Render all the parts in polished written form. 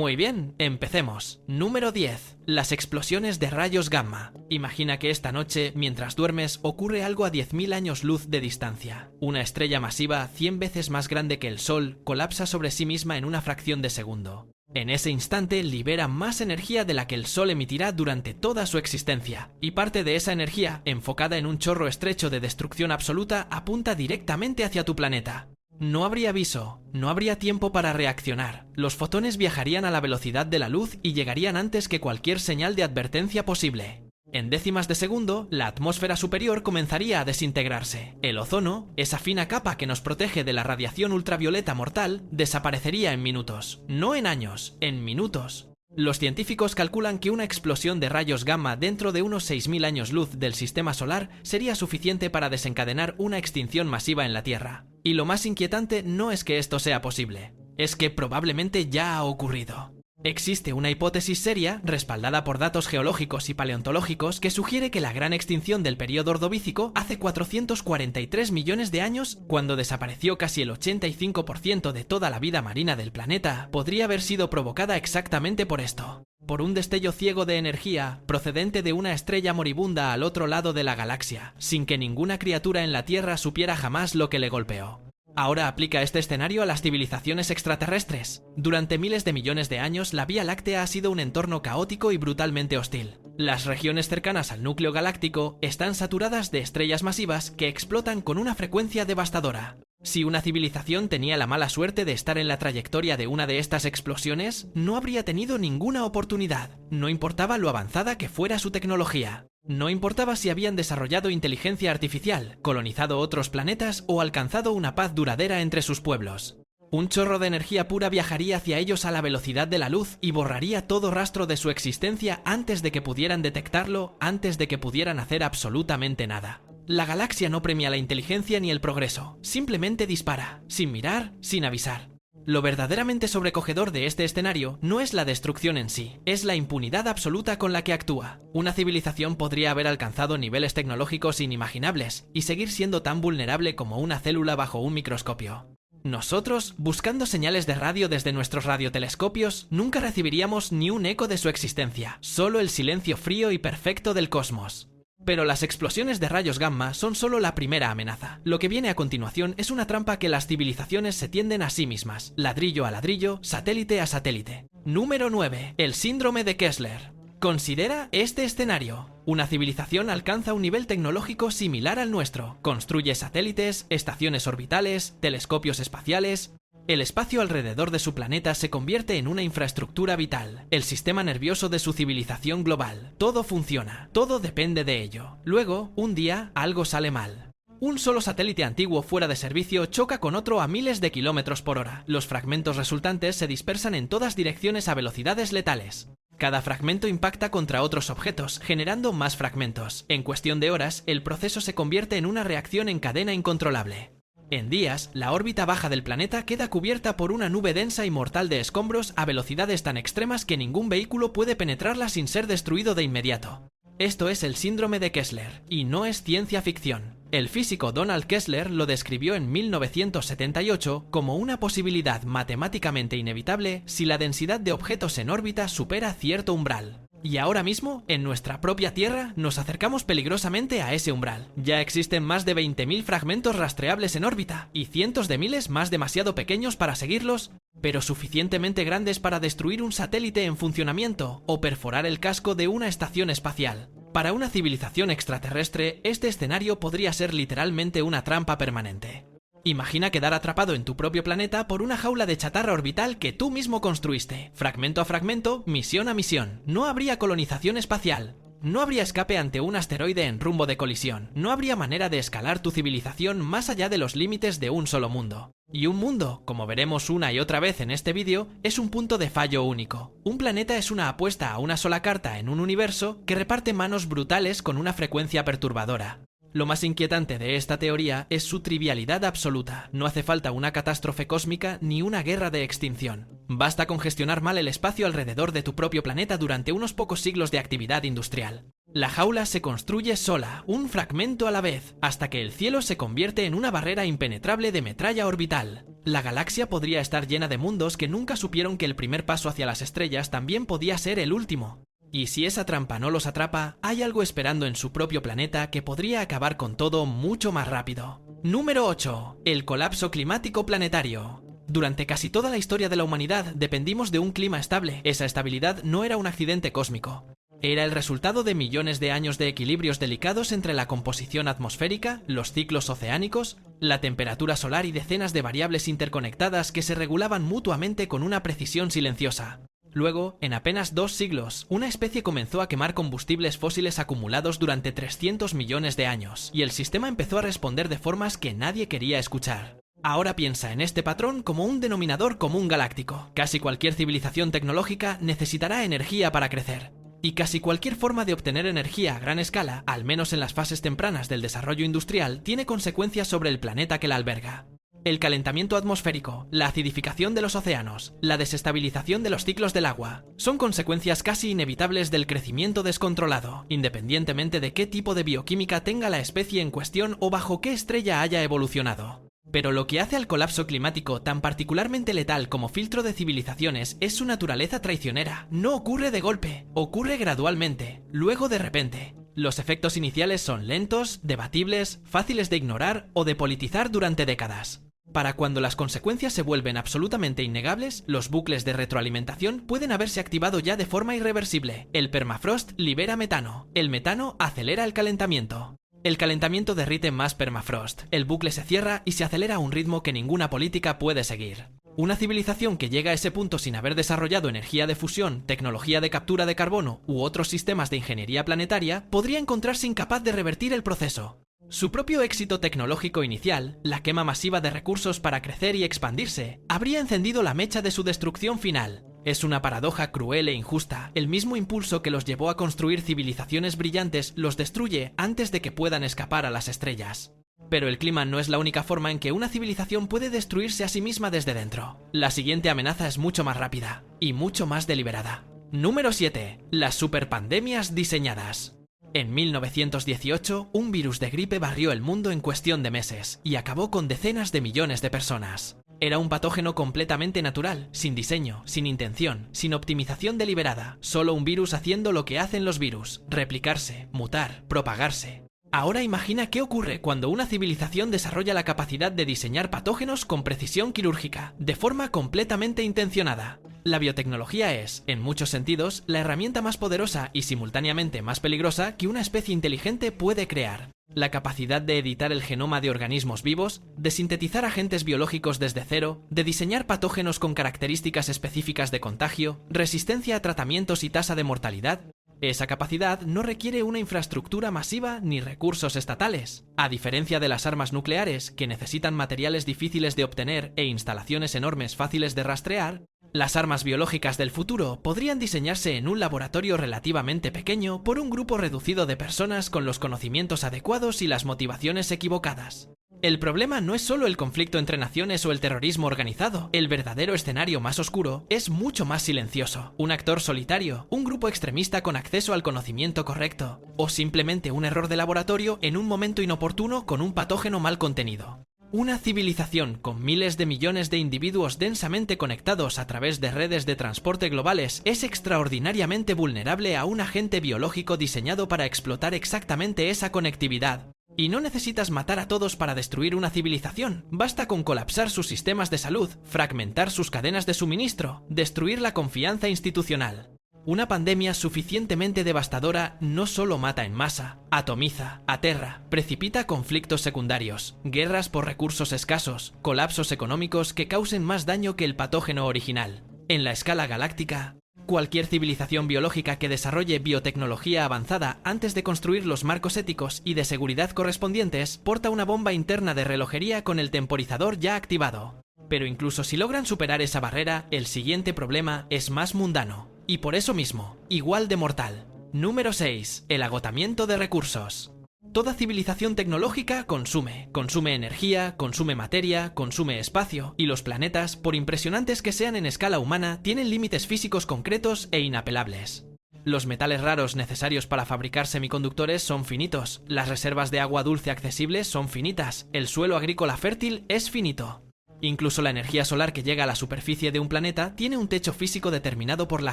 Muy bien, empecemos. Número 10. Las explosiones de rayos gamma. Imagina que esta noche, mientras duermes, ocurre algo a 10.000 años luz de distancia. Una estrella masiva 100 veces más grande que el Sol colapsa sobre sí misma en una fracción de segundo. En ese instante libera más energía de la que el Sol emitirá durante toda su existencia, y parte de esa energía, enfocada en un chorro estrecho de destrucción absoluta, apunta directamente hacia tu planeta. No habría aviso, no habría tiempo para reaccionar. Los fotones viajarían a la velocidad de la luz y llegarían antes que cualquier señal de advertencia posible. En décimas de segundo, la atmósfera superior comenzaría a desintegrarse. El ozono, esa fina capa que nos protege de la radiación ultravioleta mortal, desaparecería en minutos. No en años, en minutos. Los científicos calculan que una explosión de rayos gamma dentro de unos 6.000 años luz del sistema solar sería suficiente para desencadenar una extinción masiva en la Tierra. Y lo más inquietante no es que esto sea posible, es que probablemente ya ha ocurrido. Existe una hipótesis seria, respaldada por datos geológicos y paleontológicos, que sugiere que la gran extinción del período ordovícico hace 443 millones de años, cuando desapareció casi el 85% de toda la vida marina del planeta, podría haber sido provocada exactamente por esto. Por un destello ciego de energía, procedente de una estrella moribunda al otro lado de la galaxia, sin que ninguna criatura en la Tierra supiera jamás lo que le golpeó. Ahora aplica este escenario a las civilizaciones extraterrestres. Durante miles de millones de años, la Vía Láctea ha sido un entorno caótico y brutalmente hostil. Las regiones cercanas al núcleo galáctico están saturadas de estrellas masivas que explotan con una frecuencia devastadora. Si una civilización tenía la mala suerte de estar en la trayectoria de una de estas explosiones, no habría tenido ninguna oportunidad. No importaba lo avanzada que fuera su tecnología. No importaba si habían desarrollado inteligencia artificial, colonizado otros planetas o alcanzado una paz duradera entre sus pueblos. Un chorro de energía pura viajaría hacia ellos a la velocidad de la luz y borraría todo rastro de su existencia antes de que pudieran detectarlo, antes de que pudieran hacer absolutamente nada. La galaxia no premia la inteligencia ni el progreso, simplemente dispara, sin mirar, sin avisar. Lo verdaderamente sobrecogedor de este escenario no es la destrucción en sí, es la impunidad absoluta con la que actúa. Una civilización podría haber alcanzado niveles tecnológicos inimaginables y seguir siendo tan vulnerable como una célula bajo un microscopio. Nosotros, buscando señales de radio desde nuestros radiotelescopios, nunca recibiríamos ni un eco de su existencia, solo el silencio frío y perfecto del cosmos. Pero las explosiones de rayos gamma son solo la primera amenaza. Lo que viene a continuación es una trampa que las civilizaciones se tienden a sí mismas, ladrillo a ladrillo, satélite a satélite. Número 9. El síndrome de Kessler. Considera este escenario. Una civilización alcanza un nivel tecnológico similar al nuestro. Construye satélites, estaciones orbitales, telescopios espaciales. El espacio alrededor de su planeta se convierte en una infraestructura vital, el sistema nervioso de su civilización global. Todo funciona, todo depende de ello. Luego, un día, algo sale mal. Un solo satélite antiguo fuera de servicio choca con otro a miles de kilómetros por hora. Los fragmentos resultantes se dispersan en todas direcciones a velocidades letales. Cada fragmento impacta contra otros objetos, generando más fragmentos. En cuestión de horas, el proceso se convierte en una reacción en cadena incontrolable. En días, la órbita baja del planeta queda cubierta por una nube densa y mortal de escombros a velocidades tan extremas que ningún vehículo puede penetrarla sin ser destruido de inmediato. Esto es el síndrome de Kessler, y no es ciencia ficción. El físico Donald Kessler lo describió en 1978 como una posibilidad matemáticamente inevitable si la densidad de objetos en órbita supera cierto umbral. Y ahora mismo, en nuestra propia Tierra, nos acercamos peligrosamente a ese umbral. Ya existen más de 20.000 fragmentos rastreables en órbita, y cientos de miles más demasiado pequeños para seguirlos, pero suficientemente grandes para destruir un satélite en funcionamiento o perforar el casco de una estación espacial. Para una civilización extraterrestre, este escenario podría ser literalmente una trampa permanente. Imagina quedar atrapado en tu propio planeta por una jaula de chatarra orbital que tú mismo construiste. Fragmento a fragmento, misión a misión. No habría colonización espacial. No habría escape ante un asteroide en rumbo de colisión. No habría manera de escalar tu civilización más allá de los límites de un solo mundo. Y un mundo, como veremos una y otra vez en este vídeo, es un punto de fallo único. Un planeta es una apuesta a una sola carta en un universo que reparte manos brutales con una frecuencia perturbadora. Lo más inquietante de esta teoría es su trivialidad absoluta. No hace falta una catástrofe cósmica ni una guerra de extinción. Basta con gestionar mal el espacio alrededor de tu propio planeta durante unos pocos siglos de actividad industrial. La jaula se construye sola, un fragmento a la vez, hasta que el cielo se convierte en una barrera impenetrable de metralla orbital. La galaxia podría estar llena de mundos que nunca supieron que el primer paso hacia las estrellas también podía ser el último. Y si esa trampa no los atrapa, hay algo esperando en su propio planeta que podría acabar con todo mucho más rápido. Número 8. El colapso climático planetario. Durante casi toda la historia de la humanidad dependimos de un clima estable. Esa estabilidad no era un accidente cósmico. Era el resultado de millones de años de equilibrios delicados entre la composición atmosférica, los ciclos oceánicos, la temperatura solar y decenas de variables interconectadas que se regulaban mutuamente con una precisión silenciosa. Luego, en apenas 2 siglos, una especie comenzó a quemar combustibles fósiles acumulados durante 300 millones de años, y el sistema empezó a responder de formas que nadie quería escuchar. Ahora piensa en este patrón como un denominador común galáctico. Casi cualquier civilización tecnológica necesitará energía para crecer. Y casi cualquier forma de obtener energía a gran escala, al menos en las fases tempranas del desarrollo industrial, tiene consecuencias sobre el planeta que la alberga. El calentamiento atmosférico, la acidificación de los océanos, la desestabilización de los ciclos del agua, son consecuencias casi inevitables del crecimiento descontrolado, independientemente de qué tipo de bioquímica tenga la especie en cuestión o bajo qué estrella haya evolucionado. Pero lo que hace al colapso climático tan particularmente letal como filtro de civilizaciones es su naturaleza traicionera. No ocurre de golpe, ocurre gradualmente, luego de repente. Los efectos iniciales son lentos, debatibles, fáciles de ignorar o de politizar durante décadas. Para cuando las consecuencias se vuelven absolutamente innegables, los bucles de retroalimentación pueden haberse activado ya de forma irreversible. El permafrost libera metano. El metano acelera el calentamiento. El calentamiento derrite más permafrost, el bucle se cierra y se acelera a un ritmo que ninguna política puede seguir. Una civilización que llega a ese punto sin haber desarrollado energía de fusión, tecnología de captura de carbono u otros sistemas de ingeniería planetaria podría encontrarse incapaz de revertir el proceso. Su propio éxito tecnológico inicial, la quema masiva de recursos para crecer y expandirse, habría encendido la mecha de su destrucción final. Es una paradoja cruel e injusta. El mismo impulso que los llevó a construir civilizaciones brillantes los destruye antes de que puedan escapar a las estrellas. Pero el clima no es la única forma en que una civilización puede destruirse a sí misma desde dentro. La siguiente amenaza es mucho más rápida y mucho más deliberada. Número 7. Las superpandemias diseñadas. En 1918, un virus de gripe barrió el mundo en cuestión de meses y acabó con decenas de millones de personas. Era un patógeno completamente natural, sin diseño, sin intención, sin optimización deliberada, solo un virus haciendo lo que hacen los virus: replicarse, mutar, propagarse. Ahora imagina qué ocurre cuando una civilización desarrolla la capacidad de diseñar patógenos con precisión quirúrgica, de forma completamente intencionada. La biotecnología es, en muchos sentidos, la herramienta más poderosa y simultáneamente más peligrosa que una especie inteligente puede crear. La capacidad de editar el genoma de organismos vivos, de sintetizar agentes biológicos desde cero, de diseñar patógenos con características específicas de contagio, resistencia a tratamientos y tasa de mortalidad. Esa capacidad no requiere una infraestructura masiva ni recursos estatales. A diferencia de las armas nucleares, que necesitan materiales difíciles de obtener e instalaciones enormes fáciles de rastrear, las armas biológicas del futuro podrían diseñarse en un laboratorio relativamente pequeño por un grupo reducido de personas con los conocimientos adecuados y las motivaciones equivocadas. El problema no es solo el conflicto entre naciones o el terrorismo organizado. El verdadero escenario más oscuro es mucho más silencioso. Un actor solitario, un grupo extremista con acceso al conocimiento correcto, o simplemente un error de laboratorio en un momento inoportuno con un patógeno mal contenido. Una civilización con miles de millones de individuos densamente conectados a través de redes de transporte globales es extraordinariamente vulnerable a un agente biológico diseñado para explotar exactamente esa conectividad. Y no necesitas matar a todos para destruir una civilización. Basta con colapsar sus sistemas de salud, fragmentar sus cadenas de suministro, destruir la confianza institucional. Una pandemia suficientemente devastadora no solo mata en masa, atomiza, aterra, precipita conflictos secundarios, guerras por recursos escasos, colapsos económicos que causen más daño que el patógeno original. En la escala galáctica, cualquier civilización biológica que desarrolle biotecnología avanzada antes de construir los marcos éticos y de seguridad correspondientes porta una bomba interna de relojería con el temporizador ya activado. Pero incluso si logran superar esa barrera, el siguiente problema es más mundano. Y por eso mismo, igual de mortal. Número 6. El agotamiento de recursos. Toda civilización tecnológica consume energía, consume materia, consume espacio, y los planetas, por impresionantes que sean en escala humana, tienen límites físicos concretos e inapelables. Los metales raros necesarios para fabricar semiconductores son finitos, las reservas de agua dulce accesibles son finitas, el suelo agrícola fértil es finito. Incluso la energía solar que llega a la superficie de un planeta tiene un techo físico determinado por la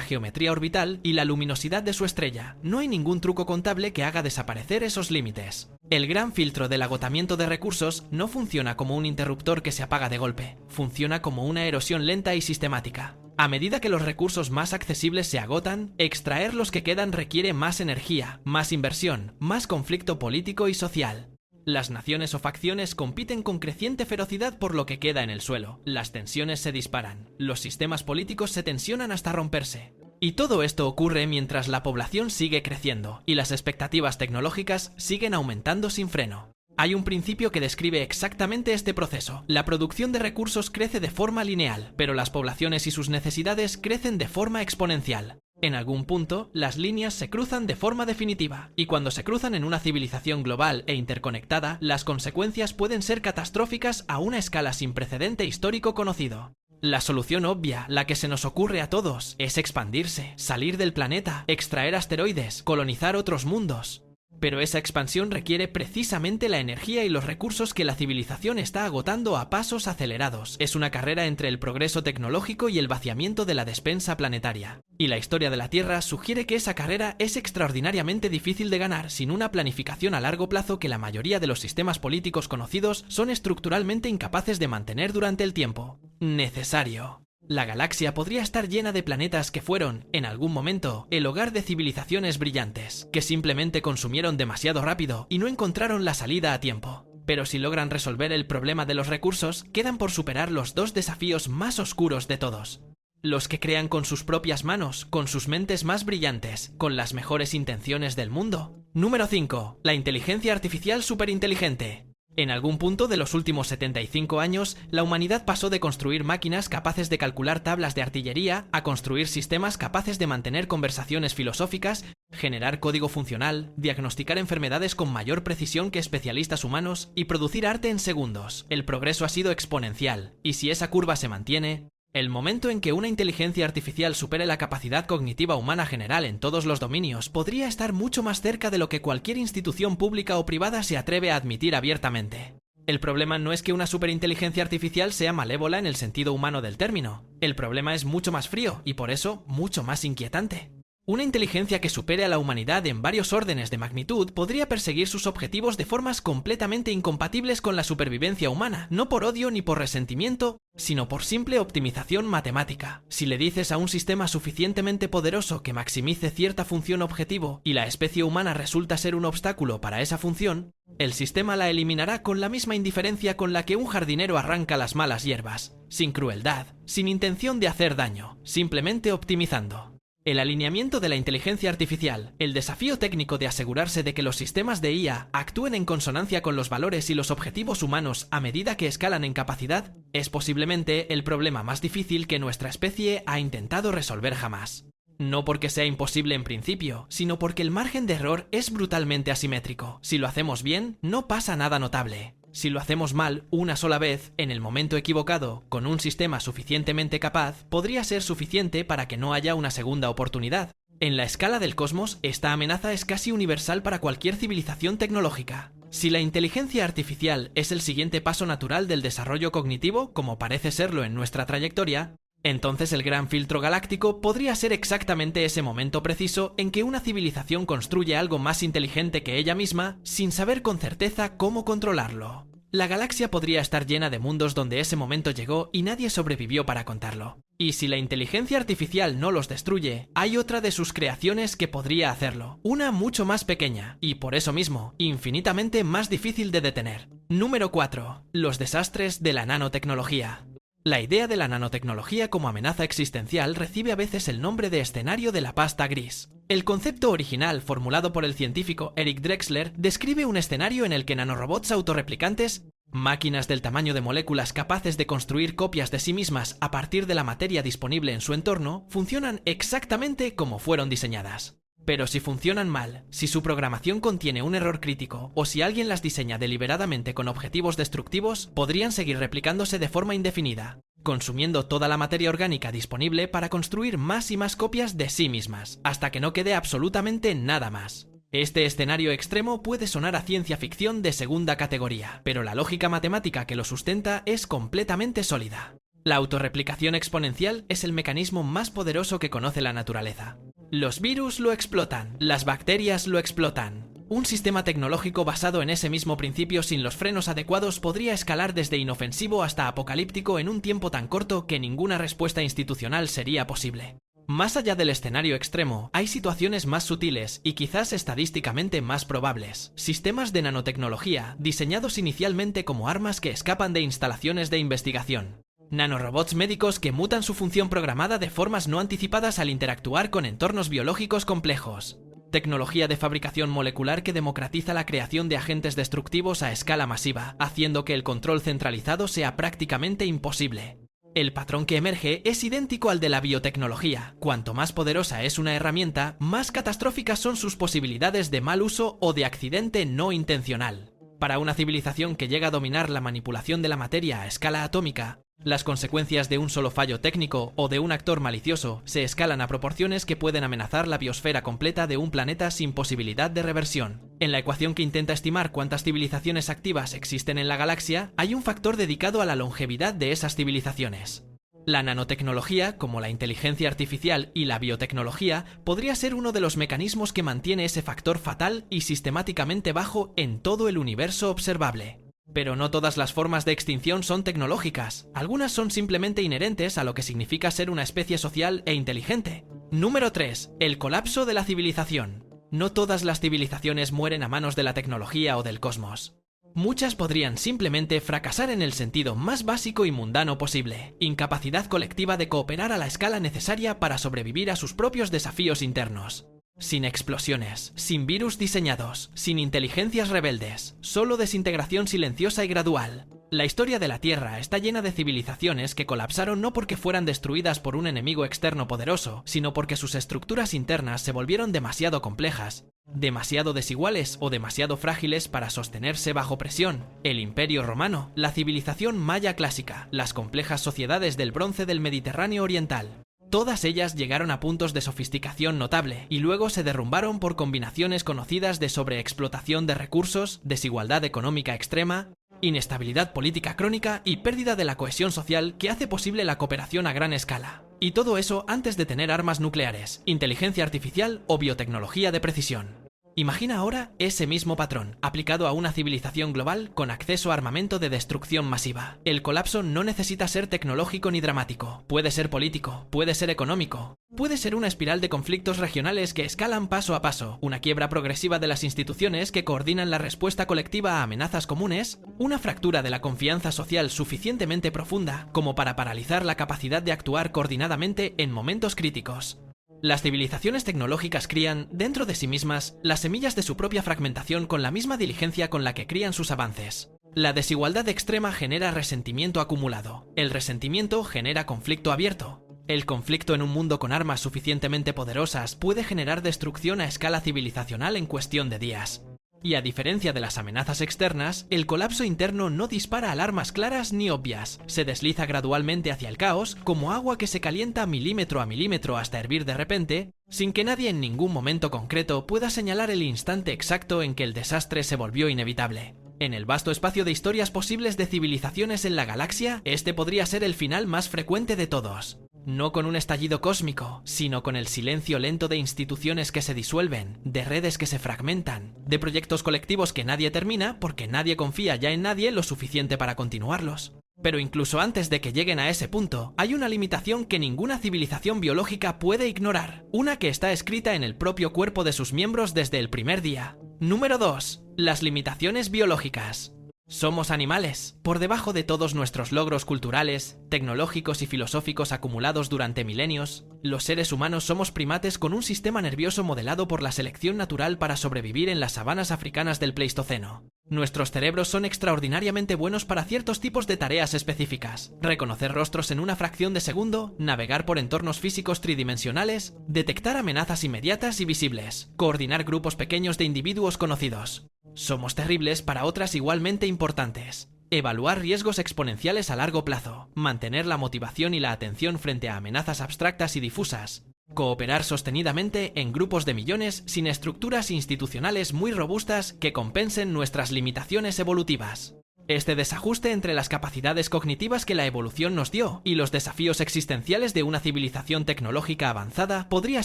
geometría orbital y la luminosidad de su estrella. No hay ningún truco contable que haga desaparecer esos límites. El gran filtro del agotamiento de recursos no funciona como un interruptor que se apaga de golpe, funciona como una erosión lenta y sistemática. A medida que los recursos más accesibles se agotan, extraer los que quedan requiere más energía, más inversión, más conflicto político y social. Las naciones o facciones compiten con creciente ferocidad por lo que queda en el suelo. Las tensiones se disparan. Los sistemas políticos se tensionan hasta romperse. Y todo esto ocurre mientras la población sigue creciendo y las expectativas tecnológicas siguen aumentando sin freno. Hay un principio que describe exactamente este proceso. La producción de recursos crece de forma lineal, pero las poblaciones y sus necesidades crecen de forma exponencial. En algún punto, las líneas se cruzan de forma definitiva, y cuando se cruzan en una civilización global e interconectada, las consecuencias pueden ser catastróficas a una escala sin precedente histórico conocido. La solución obvia, la que se nos ocurre a todos, es expandirse, salir del planeta, extraer asteroides, colonizar otros mundos. Pero esa expansión requiere precisamente la energía y los recursos que la civilización está agotando a pasos acelerados. Es una carrera entre el progreso tecnológico y el vaciamiento de la despensa planetaria. Y la historia de la Tierra sugiere que esa carrera es extraordinariamente difícil de ganar sin una planificación a largo plazo que la mayoría de los sistemas políticos conocidos son estructuralmente incapaces de mantener durante el tiempo necesario. La galaxia podría estar llena de planetas que fueron, en algún momento, el hogar de civilizaciones brillantes, que simplemente consumieron demasiado rápido y no encontraron la salida a tiempo. Pero si logran resolver el problema de los recursos, quedan por superar los dos desafíos más oscuros de todos. Los que crean con sus propias manos, con sus mentes más brillantes, con las mejores intenciones del mundo. Número 5. La inteligencia artificial superinteligente. En algún punto de los últimos 75 años, la humanidad pasó de construir máquinas capaces de calcular tablas de artillería a construir sistemas capaces de mantener conversaciones filosóficas, generar código funcional, diagnosticar enfermedades con mayor precisión que especialistas humanos y producir arte en segundos. El progreso ha sido exponencial, y si esa curva se mantiene, el momento en que una inteligencia artificial supere la capacidad cognitiva humana general en todos los dominios podría estar mucho más cerca de lo que cualquier institución pública o privada se atreve a admitir abiertamente. El problema no es que una superinteligencia artificial sea malévola en el sentido humano del término. El problema es mucho más frío y por eso mucho más inquietante. Una inteligencia que supere a la humanidad en varios órdenes de magnitud podría perseguir sus objetivos de formas completamente incompatibles con la supervivencia humana, no por odio ni por resentimiento, sino por simple optimización matemática. Si le dices a un sistema suficientemente poderoso que maximice cierta función objetivo y la especie humana resulta ser un obstáculo para esa función, el sistema la eliminará con la misma indiferencia con la que un jardinero arranca las malas hierbas, sin crueldad, sin intención de hacer daño, simplemente optimizando. El alineamiento de la inteligencia artificial, el desafío técnico de asegurarse de que los sistemas de IA actúen en consonancia con los valores y los objetivos humanos a medida que escalan en capacidad, es posiblemente el problema más difícil que nuestra especie ha intentado resolver jamás. No porque sea imposible en principio, sino porque el margen de error es brutalmente asimétrico. Si lo hacemos bien, no pasa nada notable. Si lo hacemos mal una sola vez, en el momento equivocado, con un sistema suficientemente capaz, podría ser suficiente para que no haya una segunda oportunidad. En la escala del cosmos, esta amenaza es casi universal para cualquier civilización tecnológica. Si la inteligencia artificial es el siguiente paso natural del desarrollo cognitivo, como parece serlo en nuestra trayectoria, entonces el gran filtro galáctico podría ser exactamente ese momento preciso en que una civilización construye algo más inteligente que ella misma sin saber con certeza cómo controlarlo. La galaxia podría estar llena de mundos donde ese momento llegó y nadie sobrevivió para contarlo. Y si la inteligencia artificial no los destruye, hay otra de sus creaciones que podría hacerlo. Una mucho más pequeña y, por eso mismo, infinitamente más difícil de detener. Número 4. Los desastres de la nanotecnología. La idea de la nanotecnología como amenaza existencial recibe a veces el nombre de escenario de la pasta gris. El concepto original, formulado por el científico Eric Drexler, describe un escenario en el que nanorobots autorreplicantes, máquinas del tamaño de moléculas capaces de construir copias de sí mismas a partir de la materia disponible en su entorno, funcionan exactamente como fueron diseñadas. Pero si funcionan mal, si su programación contiene un error crítico o si alguien las diseña deliberadamente con objetivos destructivos, podrían seguir replicándose de forma indefinida. consumiendo toda la materia orgánica disponible para construir más y más copias de sí mismas, hasta que no quede absolutamente nada más. Este escenario extremo puede sonar a ciencia ficción de segunda categoría, pero la lógica matemática que lo sustenta es completamente sólida. La autorreplicación exponencial es el mecanismo más poderoso que conoce la naturaleza. Los virus lo explotan, las bacterias lo explotan. Un sistema tecnológico basado en ese mismo principio sin los frenos adecuados podría escalar desde inofensivo hasta apocalíptico en un tiempo tan corto que ninguna respuesta institucional sería posible. Más allá del escenario extremo, hay situaciones más sutiles y quizás estadísticamente más probables. Sistemas de nanotecnología, diseñados inicialmente como armas que escapan de instalaciones de investigación. Nanorobots médicos que mutan su función programada de formas no anticipadas al interactuar con entornos biológicos complejos. Tecnología de fabricación molecular que democratiza la creación de agentes destructivos a escala masiva, haciendo que el control centralizado sea prácticamente imposible. El patrón que emerge es idéntico al de la biotecnología. Cuanto más poderosa es una herramienta, más catastróficas son sus posibilidades de mal uso o de accidente no intencional. Para una civilización que llega a dominar la manipulación de la materia a escala atómica, las consecuencias de un solo fallo técnico o de un actor malicioso se escalan a proporciones que pueden amenazar la biosfera completa de un planeta sin posibilidad de reversión. En la ecuación que intenta estimar cuántas civilizaciones activas existen en la galaxia, hay un factor dedicado a la longevidad de esas civilizaciones. La nanotecnología, como la inteligencia artificial y la biotecnología, podría ser uno de los mecanismos que mantiene ese factor fatal y sistemáticamente bajo en todo el universo observable. Pero no todas las formas de extinción son tecnológicas. Algunas son simplemente inherentes a lo que significa ser una especie social e inteligente. Número 3. El colapso de la civilización. No todas las civilizaciones mueren a manos de la tecnología o del cosmos. Muchas podrían simplemente fracasar en el sentido más básico y mundano posible. Incapacidad colectiva de cooperar a la escala necesaria para sobrevivir a sus propios desafíos internos. Sin explosiones, sin virus diseñados, sin inteligencias rebeldes, solo desintegración silenciosa y gradual. La historia de la Tierra está llena de civilizaciones que colapsaron no porque fueran destruidas por un enemigo externo poderoso, sino porque sus estructuras internas se volvieron demasiado complejas, demasiado desiguales o demasiado frágiles para sostenerse bajo presión. El Imperio Romano, la civilización maya clásica, las complejas sociedades del bronce del Mediterráneo oriental. Todas ellas llegaron a puntos de sofisticación notable y luego se derrumbaron por combinaciones conocidas de sobreexplotación de recursos, desigualdad económica extrema, inestabilidad política crónica y pérdida de la cohesión social que hace posible la cooperación a gran escala. Y todo eso antes de tener armas nucleares, inteligencia artificial o biotecnología de precisión. Imagina ahora ese mismo patrón, aplicado a una civilización global con acceso a armamento de destrucción masiva. El colapso no necesita ser tecnológico ni dramático, puede ser político, puede ser económico, puede ser una espiral de conflictos regionales que escalan paso a paso, una quiebra progresiva de las instituciones que coordinan la respuesta colectiva a amenazas comunes, una fractura de la confianza social suficientemente profunda como para paralizar la capacidad de actuar coordinadamente en momentos críticos. Las civilizaciones tecnológicas crían, dentro de sí mismas, las semillas de su propia fragmentación con la misma diligencia con la que crían sus avances. La desigualdad extrema genera resentimiento acumulado. El resentimiento genera conflicto abierto. El conflicto en un mundo con armas suficientemente poderosas puede generar destrucción a escala civilizacional en cuestión de días. Y a diferencia de las amenazas externas, el colapso interno no dispara alarmas claras ni obvias. Se desliza gradualmente hacia el caos, como agua que se calienta milímetro a milímetro hasta hervir de repente, sin que nadie en ningún momento concreto pueda señalar el instante exacto en que el desastre se volvió inevitable. En el vasto espacio de historias posibles de civilizaciones en la galaxia, este podría ser el final más frecuente de todos. No con un estallido cósmico, sino con el silencio lento de instituciones que se disuelven, de redes que se fragmentan, de proyectos colectivos que nadie termina porque nadie confía ya en nadie lo suficiente para continuarlos. Pero incluso antes de que lleguen a ese punto, hay una limitación que ninguna civilización biológica puede ignorar, una que está escrita en el propio cuerpo de sus miembros desde el primer día. Número 2. Las limitaciones biológicas. Somos animales. Por debajo de todos nuestros logros culturales, tecnológicos y filosóficos acumulados durante milenios, los seres humanos somos primates con un sistema nervioso modelado por la selección natural para sobrevivir en las sabanas africanas del Pleistoceno. Nuestros cerebros son extraordinariamente buenos para ciertos tipos de tareas específicas. Reconocer rostros en una fracción de segundo, navegar por entornos físicos tridimensionales, detectar amenazas inmediatas y visibles, coordinar grupos pequeños de individuos conocidos. Somos terribles para otras igualmente importantes. Evaluar riesgos exponenciales a largo plazo. Mantener la motivación y la atención frente a amenazas abstractas y difusas. Cooperar sostenidamente en grupos de millones sin estructuras institucionales muy robustas que compensen nuestras limitaciones evolutivas. Este desajuste entre las capacidades cognitivas que la evolución nos dio y los desafíos existenciales de una civilización tecnológica avanzada podría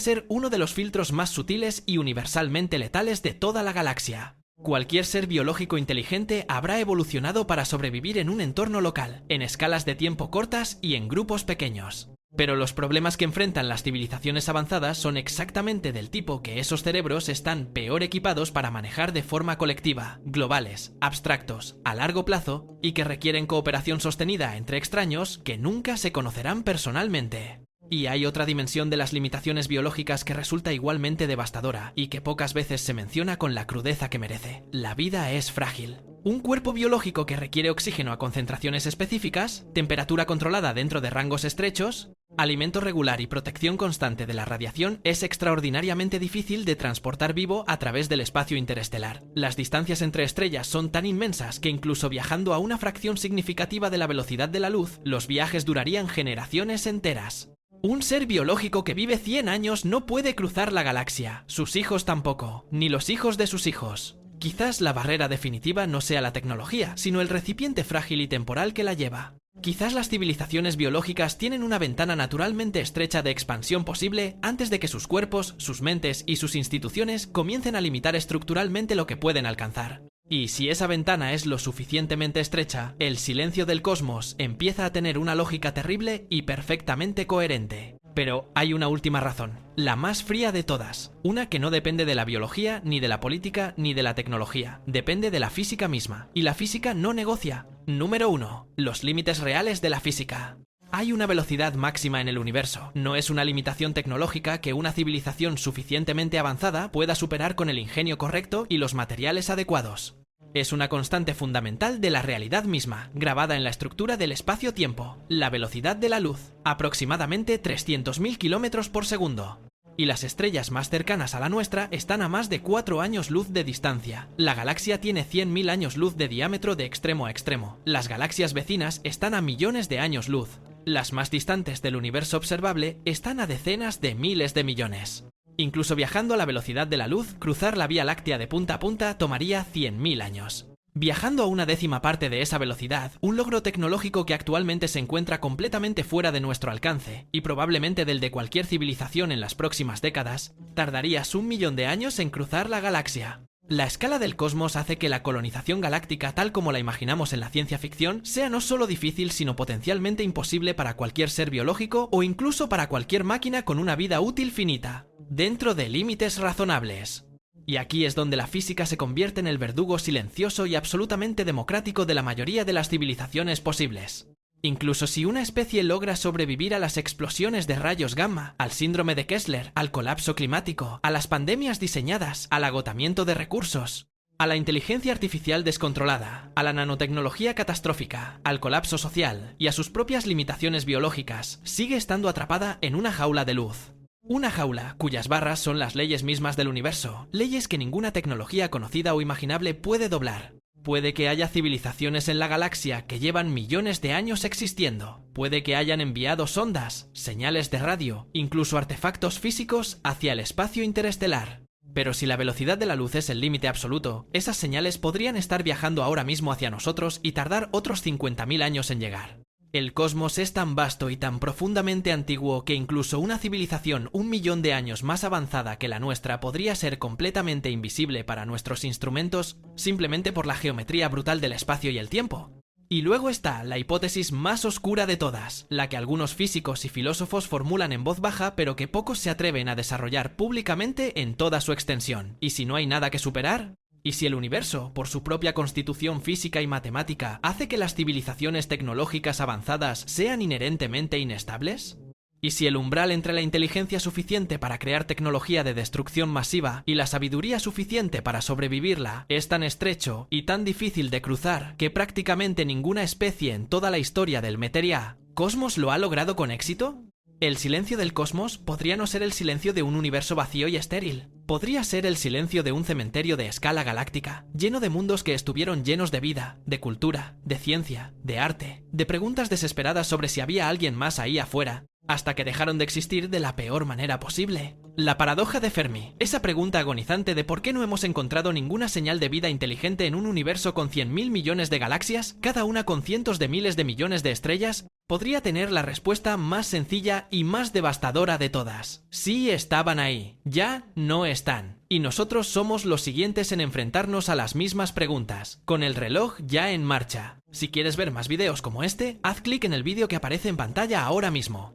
ser uno de los filtros más sutiles y universalmente letales de toda la galaxia. Cualquier ser biológico inteligente habrá evolucionado para sobrevivir en un entorno local, en escalas de tiempo cortas y en grupos pequeños. Pero los problemas que enfrentan las civilizaciones avanzadas son exactamente del tipo que esos cerebros están peor equipados para manejar de forma colectiva, globales, abstractos, a largo plazo, y que requieren cooperación sostenida entre extraños que nunca se conocerán personalmente. Y hay otra dimensión de las limitaciones biológicas que resulta igualmente devastadora y que pocas veces se menciona con la crudeza que merece. La vida es frágil. Un cuerpo biológico que requiere oxígeno a concentraciones específicas, temperatura controlada dentro de rangos estrechos, alimento regular y protección constante de la radiación es extraordinariamente difícil de transportar vivo a través del espacio interestelar. Las distancias entre estrellas son tan inmensas que incluso viajando a una fracción significativa de la velocidad de la luz, los viajes durarían generaciones enteras. Un ser biológico que vive 100 años no puede cruzar la galaxia, sus hijos tampoco, ni los hijos de sus hijos. Quizás la barrera definitiva no sea la tecnología, sino el recipiente frágil y temporal que la lleva. Quizás las civilizaciones biológicas tienen una ventana naturalmente estrecha de expansión posible antes de que sus cuerpos, sus mentes y sus instituciones comiencen a limitar estructuralmente lo que pueden alcanzar. Y si esa ventana es lo suficientemente estrecha, el silencio del cosmos empieza a tener una lógica terrible y perfectamente coherente. Pero hay una última razón, la más fría de todas, una que no depende de la biología, ni de la política, ni de la tecnología, depende de la física misma, y la física no negocia. Número 1. Los límites reales de la física. Hay una velocidad máxima en el universo, no es una limitación tecnológica que una civilización suficientemente avanzada pueda superar con el ingenio correcto y los materiales adecuados. Es una constante fundamental de la realidad misma, grabada en la estructura del espacio-tiempo, la velocidad de la luz, aproximadamente 300.000 km por segundo. Y las estrellas más cercanas a la nuestra están a más de 4 años luz de distancia. La galaxia tiene 100.000 años luz de diámetro de extremo a extremo. Las galaxias vecinas están a millones de años luz. Las más distantes del universo observable están a decenas de miles de millones. Incluso viajando a la velocidad de la luz, cruzar la Vía Láctea de punta a punta tomaría 100.000 años. Viajando a una décima parte de esa velocidad, un logro tecnológico que actualmente se encuentra completamente fuera de nuestro alcance, y probablemente del de cualquier civilización en las próximas décadas, tardarías 1 millón de años en cruzar la galaxia. La escala del cosmos hace que la colonización galáctica tal como la imaginamos en la ciencia ficción sea no solo difícil sino potencialmente imposible para cualquier ser biológico o incluso para cualquier máquina con una vida útil finita, dentro de límites razonables. Y aquí es donde la física se convierte en el verdugo silencioso y absolutamente democrático de la mayoría de las civilizaciones posibles. Incluso si una especie logra sobrevivir a las explosiones de rayos gamma, al síndrome de Kessler, al colapso climático, a las pandemias diseñadas, al agotamiento de recursos, a la inteligencia artificial descontrolada, a la nanotecnología catastrófica, al colapso social y a sus propias limitaciones biológicas, sigue estando atrapada en una jaula de luz. Una jaula cuyas barras son las leyes mismas del universo, leyes que ninguna tecnología conocida o imaginable puede doblar. Puede que haya civilizaciones en la galaxia que llevan millones de años existiendo. Puede que hayan enviado sondas, señales de radio, incluso artefactos físicos hacia el espacio interestelar. Pero si la velocidad de la luz es el límite absoluto, esas señales podrían estar viajando ahora mismo hacia nosotros y tardar otros 50.000 años en llegar. El cosmos es tan vasto y tan profundamente antiguo que incluso una civilización 1 millón de años más avanzada que la nuestra podría ser completamente invisible para nuestros instrumentos simplemente por la geometría brutal del espacio y el tiempo. Y luego está la hipótesis más oscura de todas, la que algunos físicos y filósofos formulan en voz baja pero que pocos se atreven a desarrollar públicamente en toda su extensión. ¿Y si no hay nada que superar? ¿Y si el universo, por su propia constitución física y matemática, hace que las civilizaciones tecnológicas avanzadas sean inherentemente inestables? ¿Y si el umbral entre la inteligencia suficiente para crear tecnología de destrucción masiva y la sabiduría suficiente para sobrevivirla es tan estrecho y tan difícil de cruzar que prácticamente ninguna especie en toda la historia del Meteria Cosmos lo ha logrado con éxito? El silencio del cosmos podría no ser el silencio de un universo vacío y estéril. Podría ser el silencio de un cementerio de escala galáctica, lleno de mundos que estuvieron llenos de vida, de cultura, de ciencia, de arte, de preguntas desesperadas sobre si había alguien más ahí afuera, hasta que dejaron de existir de la peor manera posible. La paradoja de Fermi, esa pregunta agonizante de por qué no hemos encontrado ninguna señal de vida inteligente en un universo con 100.000 millones de galaxias, cada una con cientos de miles de millones de estrellas, podría tener la respuesta más sencilla y más devastadora de todas. Sí estaban ahí, ya no están. Y nosotros somos los siguientes en enfrentarnos a las mismas preguntas, con el reloj ya en marcha. Si quieres ver más videos como este, haz clic en el vídeo que aparece en pantalla ahora mismo.